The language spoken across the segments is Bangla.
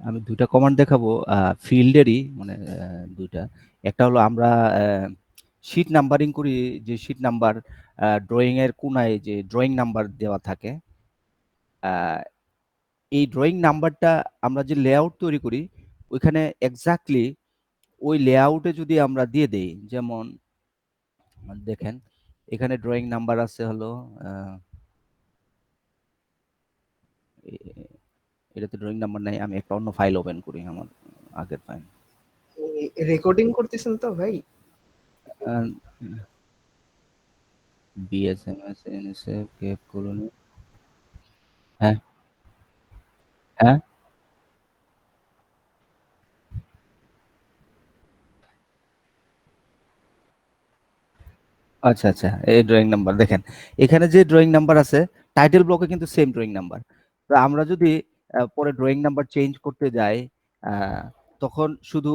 আমি ২ টা কমান্ড দেখাবো ফিল্ডেরই মানে ২ টা। একটা হলো আমরা শিট নাম্বারিং করি যে শিট নাম্বার ড্রয়িং এর কোণায় যে ড্রয়িং নাম্বার দেওয়া থাকে। আ এই ড্রয়িং নাম্বারটা আমরা যে লেআউট তৈরি করি ওইখানে এক্সাক্টলি ওই লেআউটে যদি আমরা দিয়ে দেই, যেমন দেখেন এখানে ড্রয়িং নাম্বার আছে হলো আ এ এটাতে ড্রয়িং নাম্বার নাই। আমি একটা অন্য ফাইল ওপেন করি আমার আগের ফাইল। রেকর্ডিং করতেছেন তো ভাই? আ বিএসএমএস এনএসএফ কেপ কলোনি। হ্যাঁ, হ্যাঁ। আচ্ছা, আচ্ছা। এই ড্রইং নাম্বার দেখেন। এখানে যে ড্রইং নাম্বার আছে, টাইটেল ব্লকে কিন্তু সেম ড্রইং নাম্বার। তো আমরা যদি পরে ড্রইং নাম্বার চেঞ্জ করতে যাই, আ তখন শুধু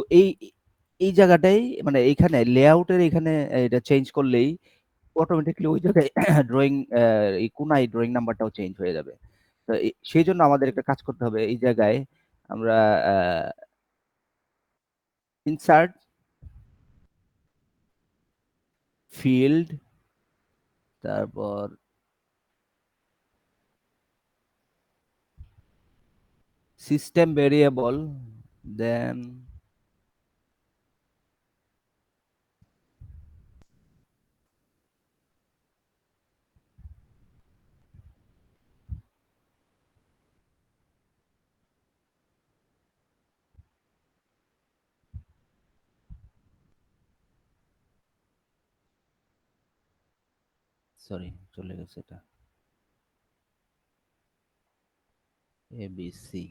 এই জায়গাটাই মানে এইখানে লেআউটের এখানে এটা চেঞ্জ করলেই অটোমেটিক্যালি ওই জায়গায় ড্রইং এই কোণায় ড্রইং নাম্বারটাও চেঞ্জ হয়ে যাবে। তো সেইজন্য আমাদের একটা কাজ করতে হবে। এই জায়গায় আমরা আ ইনসার্ট ফিল্ড তারপর সিস্টেম ভেরিয়েবল দেন সরি চলে গেছে এটা। এবিসি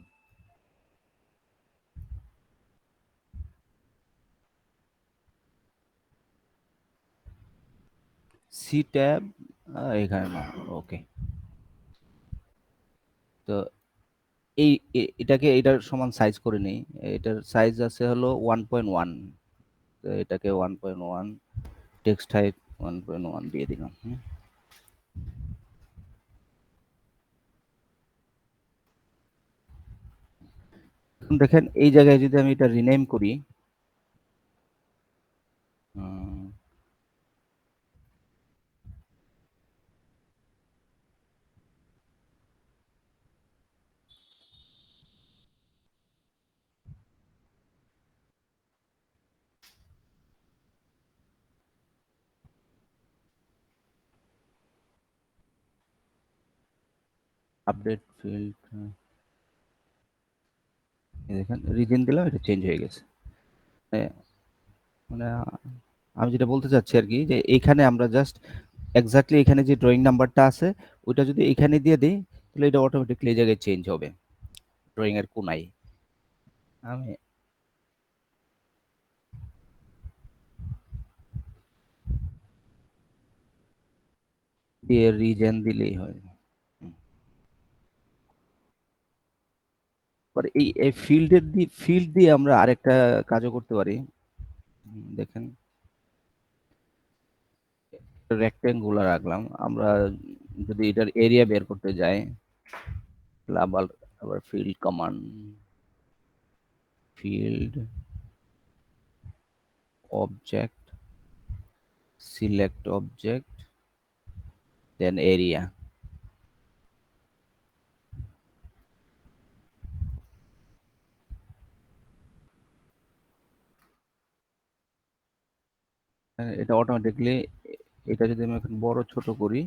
সি ট্যাব এখানে না। ওকে। তো এটাকে এটার সমান সাইজ করে নেই। এটার সাইজ আছে হলো 1.1। তো এটাকে 1.1 টেক্সট হাইট 1.1 দিয়ে দিলাম। এখন দেখেন এই জায়গায় যদি আমি এটা রিনেম করি, আপডেট ফিল্ড দেখেন রিজিয়ন দিলাম, এটা চেঞ্জ হয়ে গেছে। মানে আমি যেটা বলতে চাচ্ছি আরকি যে এইখানে আমরা জাস্ট এক্সাক্টলি এখানে যে ড্রইং নাম্বারটা আছে ওইটা যদি এখানে দিয়ে দেই তাহলে এটা অটোমেটিক্যালি এই জায়গায় চেঞ্জ হবে ড্রইং এর কোণায়। আমি দিয়ে রিজেন দিলেই হয়। পরে এই ফিল্ড দিয়ে আমরা আরেকটা কাজও করতে পারি। দেখেন রেক্টেঙ্গুলার রাখলাম। আমরা যদি এটার এরিয়া বের করতে যাই তাহলে আবার field command field object select object then area. এটা অটোমেটিক্যালি এটা যদি আমি এখন বড় ছোট করি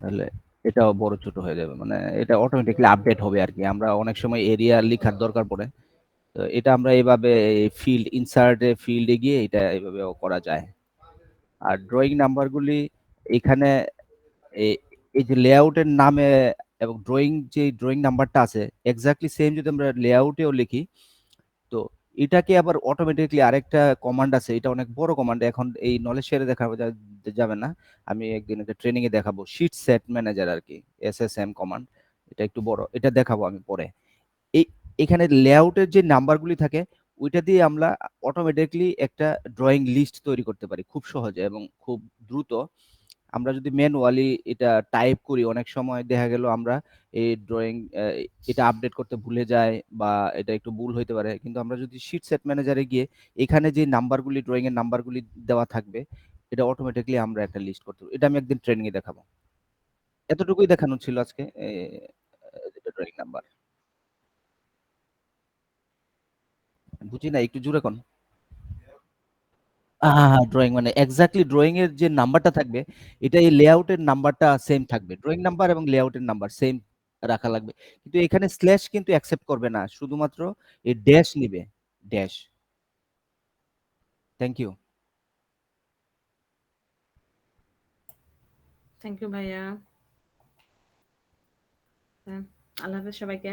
তাহলে এটাও বড় ছোট হয়ে যাবে। মানে এটা অটোমেটিক্যালি আপডেট হবে আরকি। আমরা অনেক সময় এরিয়া লিখার দরকার পড়ে। তো এটা আমরা এভাবে ফিল্ড ইনসার্ট এ ফিল্ডে গিয়ে এটা এভাবেও করা যায়। আর ড্রইং নাম্বারগুলি এখানে এই এই যে লেআউটের নামে এবং যে ড্রইং নাম্বারটা আছে এক্সাক্টলি সেম যদি আমরা লেআউটেও লিখি, তো এটাকে আবার অটোমেটিক্যালি আরেকটা কমান্ড আছে। এটা অনেক বড় কমান্ড। এখন এই নলেজ শেয়ারে দেখাবো যাবে না। আমি একদিন এটা ট্রেনিং এ দেখাবো। শিট সেট ম্যানেজার আরকি। SSM command. এটা একটু বড়। এটা দেখাবো আমি পরে। এই এখানে লেআউটের যে নাম্বারগুলি থাকে ওইটা দিয়ে আমরা অটোমেটিক্যালি একটা ড্রয়িং লিস্ট তৈরি করতে পারি খুব সহজে এবং খুব দ্রুত। আমরা যদি ম্যানুয়ালি এটা টাইপ করি, অনেক সময় দেখা গেল আমরা এই ড্রয়িং এটা আপডেট করতে ভুলে যাই, বা এটা একটু ভুল হইতে পারে। কিন্তু আমরা যদি শিট সেট ম্যানেজারে গিয়ে এখানে যে নাম্বারগুলি, ড্রয়িং এর নাম্বারগুলি দেওয়া থাকবে, এটা অটোমেটিক্যালি আমরা একটা লিস্ট করতে পারবো। এটা আমি একদিন ট্রেনিং এ দেখাবো। এতটুকুই দেখানো ছিল আজকে, যেটা ড্রয়িং নাম্বার। বুঝি না, একটু জোরে কোন। ড্রয়িং মানে এক্সাক্টলি ড্রয়িং এর যে নাম্বারটা থাকবে, এটা এই লেআউটের নাম্বারটা সেম থাকবে। ড্রয়িং নাম্বার এবং লেআউটের নাম্বার সেম রাখা লাগবে। কিন্তু এখানে স্ল্যাশ কিন্তু অ্যাকসেপ্ট করবে না, শুধুমাত্র এই ড্যাশ নিবে। Dash. Thank you. Thank you ভাইয়া। হ্যাঁ, আল্লাহ হাফেজ সবাইকে।